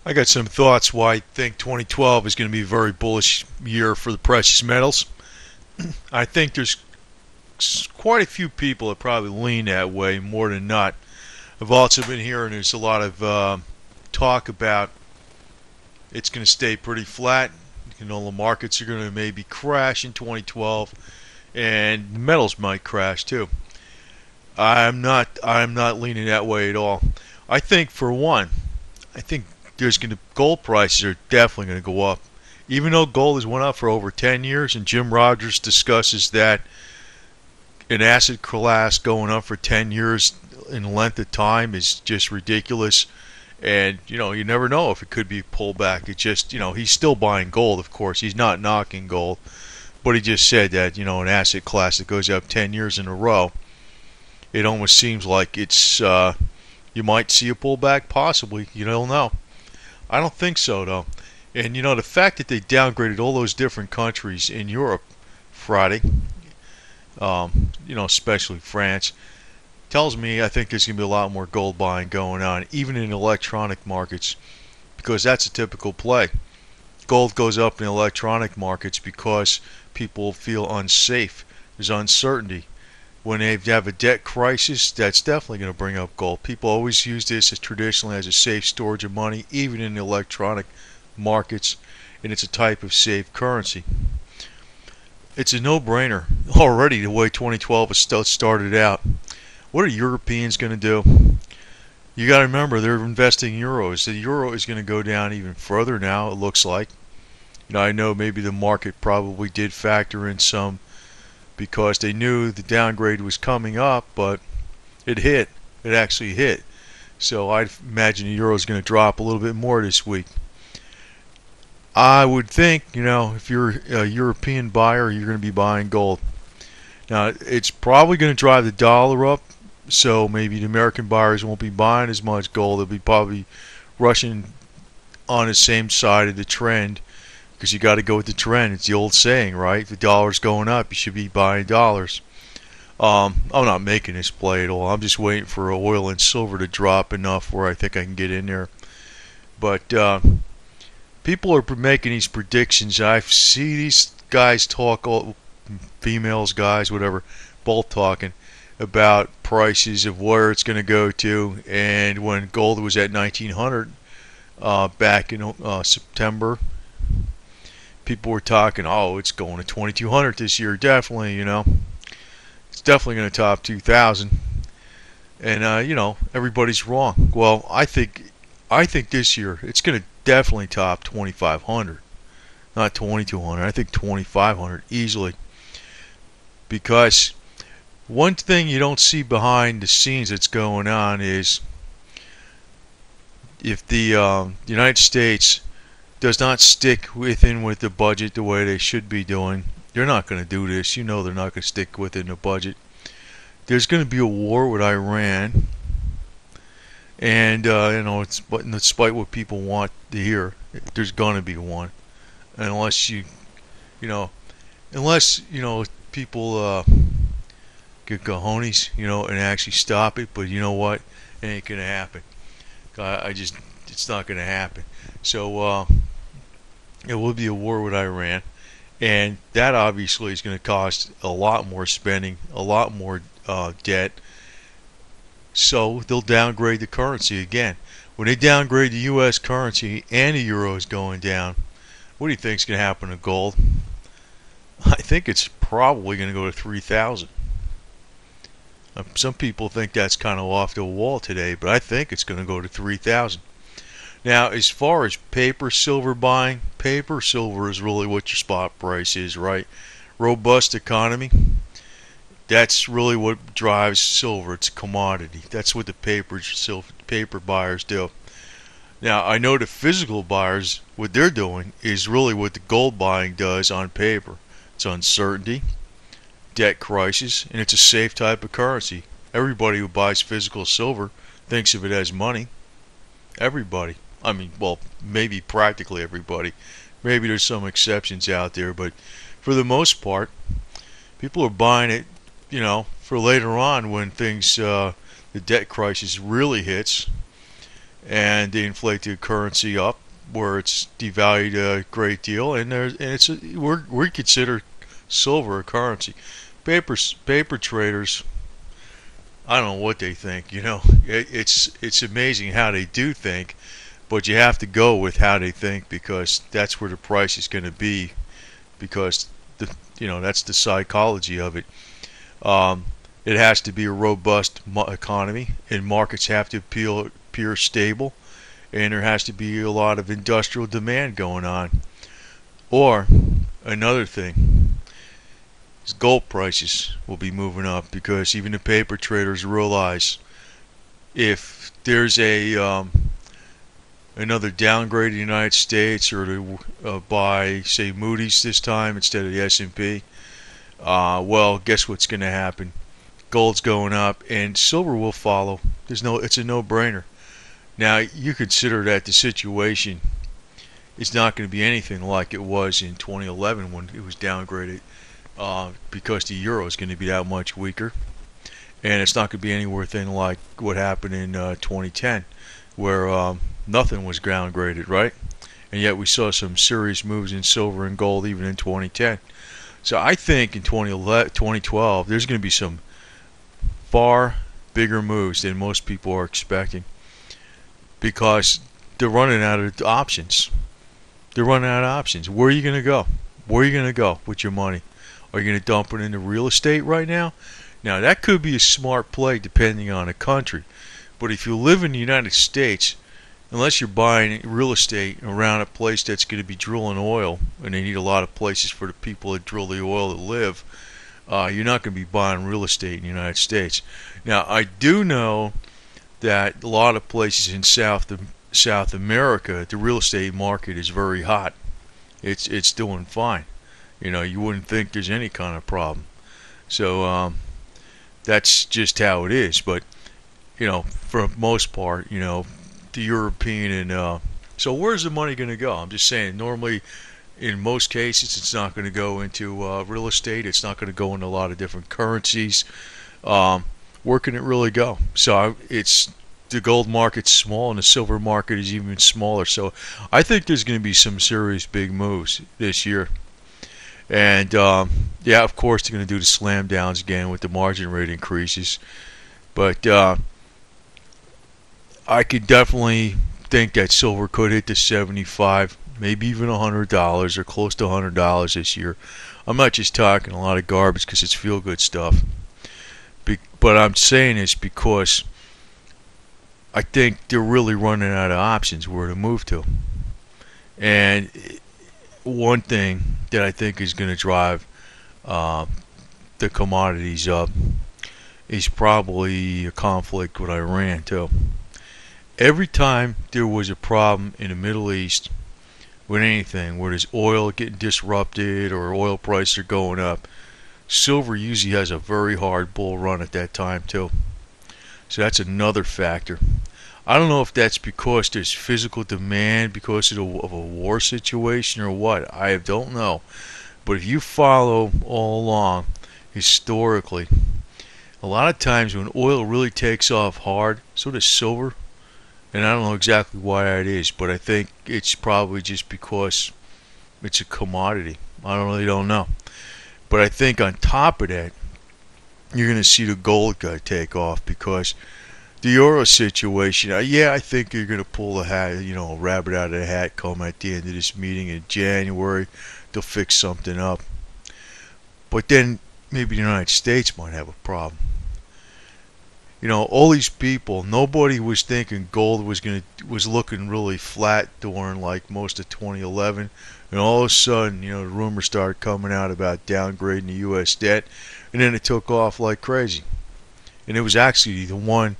I got some thoughts why I think 2012 is going to be a very bullish year for the precious metals. I think there's quite a few people that probably lean that way more than not. I've also been hearing there's a lot of talk about it's going to stay pretty flat. The markets are going to maybe crash in 2012, and metals might crash too. I'm not leaning that way at all. I think for one, I think there's going to gold prices are definitely going to go up. Even though gold has went up for over 10 years, and Jim Rogers discusses that an asset class going up for 10 years in length of time is just ridiculous. And you never know if it could be pulled back. It just he's still buying gold, of course. He's not knocking gold, but he just said that an asset class that goes up 10 years in a row, it almost seems like it's you might see a pullback, possibly. You don't know. I don't think so, though. And the fact that they downgraded all those different countries in Europe Friday, especially France, tells me I think there's going to be a lot more gold buying going on, even in electronic markets, because that's a typical play. Gold goes up in electronic markets because people feel unsafe. There's uncertainty. When they have a debt crisis, that's definitely going to bring up gold. People always use this as traditionally as a safe storage of money, even in the electronic markets, and it's a type of safe currency. It's a no-brainer already the way 2012 has started out. What are Europeans going to do? You got to remember they're investing in euros. The euro is going to go down even further now, it looks like. I know maybe the market probably did factor in some because they knew the downgrade was coming up, but it hit. It actually hit. So I imagine the euro is going to drop a little bit more this week. I would think, if you're a European buyer, you're going to be buying gold. Now, it's probably going to drive the dollar up, so maybe the American buyers won't be buying as much gold. They'll be probably rushing on the same side of the trend, because you got to go with the trend. It's the old saying, right? If the dollar's going up, you should be buying dollars. I'm not making this play at all. I'm just waiting for oil and silver to drop enough where I think I can get in there. But people are making these predictions. I see these guys talk, females, guys, whatever, both talking about prices of where it's going to go to. And when gold was at 1900 back in September, people were talking, oh, it's going to 2200 this year, definitely. It's definitely going to top 2000. And everybody's wrong. Well, I think this year it's going to definitely top 2500, not 2200. I think 2500 easily, because one thing you don't see behind the scenes that's going on is if the United States does not stick within with the budget the way they should be doing, they're not going to do this. They're not going to stick within the budget. There's going to be a war with Iran, and it's despite what people want to hear, there's going to be one, unless people get cojones, and actually stop it. But you know what? It ain't going to happen. It's not going to happen. So it will be a war with Iran, and that obviously is going to cost a lot more spending, a lot more debt. So they'll downgrade the currency again. When they downgrade the U.S. currency and the euro is going down, what do you think is going to happen to gold? I think it's probably going to go to 3,000. Some people think that's kind of off the wall today, but I think it's going to go to 3,000. Now, as far as paper silver buying, paper silver is really what your spot price is, right? Robust economy, that's really what drives silver. It's a commodity. That's what the paper buyers do. Now, I know the physical buyers, what they're doing is really what the gold buying does on paper. It's uncertainty, debt crisis, and it's a safe type of currency. Everybody who buys physical silver thinks of it as money. Everybody. I mean, well, maybe practically everybody. Maybe there's some exceptions out there, but for the most part, people are buying it, for later on when things, the debt crisis really hits, and they inflate the currency up where it's devalued a great deal, and we consider silver a currency. Paper traders, I don't know what they think. It's amazing how they do think, but you have to go with how they think because that's where the price is going to be, because that's the psychology of it. Um, it has to be a robust economy, and markets have to appear stable, and there has to be a lot of industrial demand going on. Or another thing is gold prices will be moving up because even the paper traders realize if there's another downgrade in the United States, or to buy, say, Moody's this time instead of the S&P, well, guess what's going to happen? Gold's going up, and silver will follow. It's a no-brainer. Now, you consider that the situation is not going to be anything like it was in 2011 when it was downgraded, because the euro is going to be that much weaker, and it's not going to be anywhere like what happened in 2010, where nothing was downgraded, right? And yet we saw some serious moves in silver and gold even in 2010. So I think in 2012 there's going to be some far bigger moves than most people are expecting, because they're running out of options. They're running out of options. Where are you going to go? Where are you going to go with your money? Are you going to dump it into real estate right now? Now, that could be a smart play depending on the country. But if you live in the United States, unless you're buying real estate around a place that's going to be drilling oil, and they need a lot of places for the people that drill the oil to live, you're not going to be buying real estate in the United States. Now, I do know that a lot of places in South America, the real estate market is very hot. It's doing fine. You wouldn't think there's any kind of problem. So that's just how it is. But for the most part, the European and so where's the money going to go? I'm just saying. Normally, in most cases, it's not going to go into real estate. It's not going to go into a lot of different currencies. Where can it really go? So it's the gold market's small, and the silver market is even smaller. So I think there's going to be some serious big moves this year. And yeah, of course they're going to do the slam downs again with the margin rate increases. But I could definitely think that silver could hit the 75, maybe even $100 or close to $100 this year. I'm not just talking a lot of garbage because it's feel-good stuff. But I'm saying this because I think they're really running out of options where to move to. And one thing that I think is going to drive the commodities up is probably a conflict with Iran too. Every time there was a problem in the Middle East with anything, where there's oil getting disrupted or oil prices are going up, silver usually has a very hard bull run at that time too. So that's another factor. I don't know if that's because there's physical demand because of a war situation or what. I don't know. But if you follow all along historically, a lot of times when oil really takes off hard, so does silver. And I don't know exactly why that is, but I think it's probably just because it's a commodity. I don't know. But I think on top of that, you're going to see the gold guy take off because the euro situation, yeah, I think you're going to pull a hat, a rabbit out of the hat come at the end of this meeting in January. They'll fix something up. But then maybe the United States might have a problem. All these people, nobody was thinking gold was looking really flat during like most of 2011, and all of a sudden, the rumors started coming out about downgrading the U.S. debt, and then it took off like crazy. And it was actually the one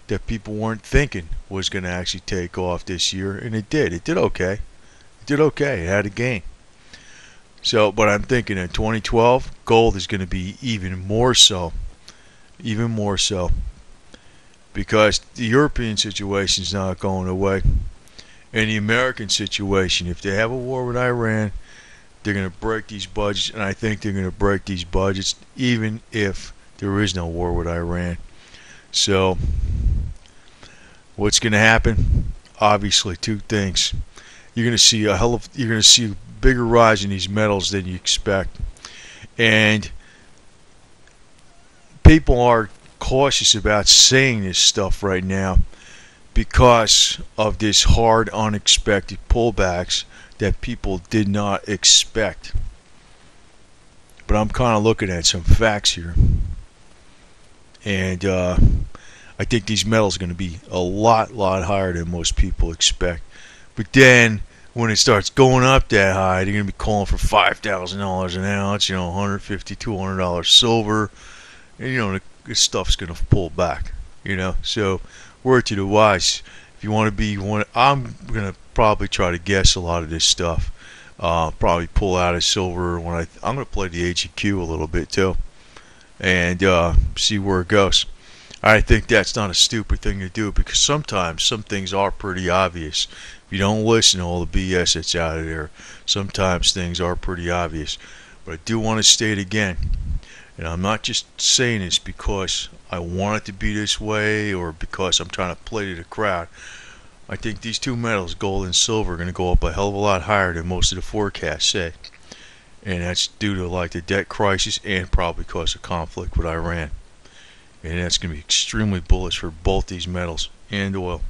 that people weren't thinking was going to actually take off this year, and it did. It did okay. It did okay. It had a gain. So, but I'm thinking in 2012, gold is going to be even more so. Even more so. Because the European situation is not going away. And the American situation, if they have a war with Iran, they're going to break these budgets, and I think they're going to break these budgets even if there is no war with Iran. So, what's going to happen? obviously two things. You're going to see a bigger rise in these metals than you expect, and people are cautious about saying this stuff right now because of this hard, unexpected pullbacks that people did not expect. But I'm kind of looking at some facts here, and I think these metals are going to be a lot higher than most people expect. But then when it starts going up that high, they're going to be calling for $5,000 an ounce, $150, $200 silver, and this stuff's going to pull back. So word to the wise. If you want to be one, I'm going to probably try to guess a lot of this stuff. Probably pull out a silver when I'm going to play the AGQ a little bit too, and see where it goes. I think that's not a stupid thing to do because sometimes some things are pretty obvious. If you don't listen to all the BS that's out of there, sometimes things are pretty obvious. But I do want to state again, and I'm not just saying this because I want it to be this way or because I'm trying to play to the crowd. I think these two metals, gold and silver, are going to go up a hell of a lot higher than most of the forecasts say. And that's due to like the debt crisis and probably because of conflict with Iran. And that's going to be extremely bullish for both these metals and oil.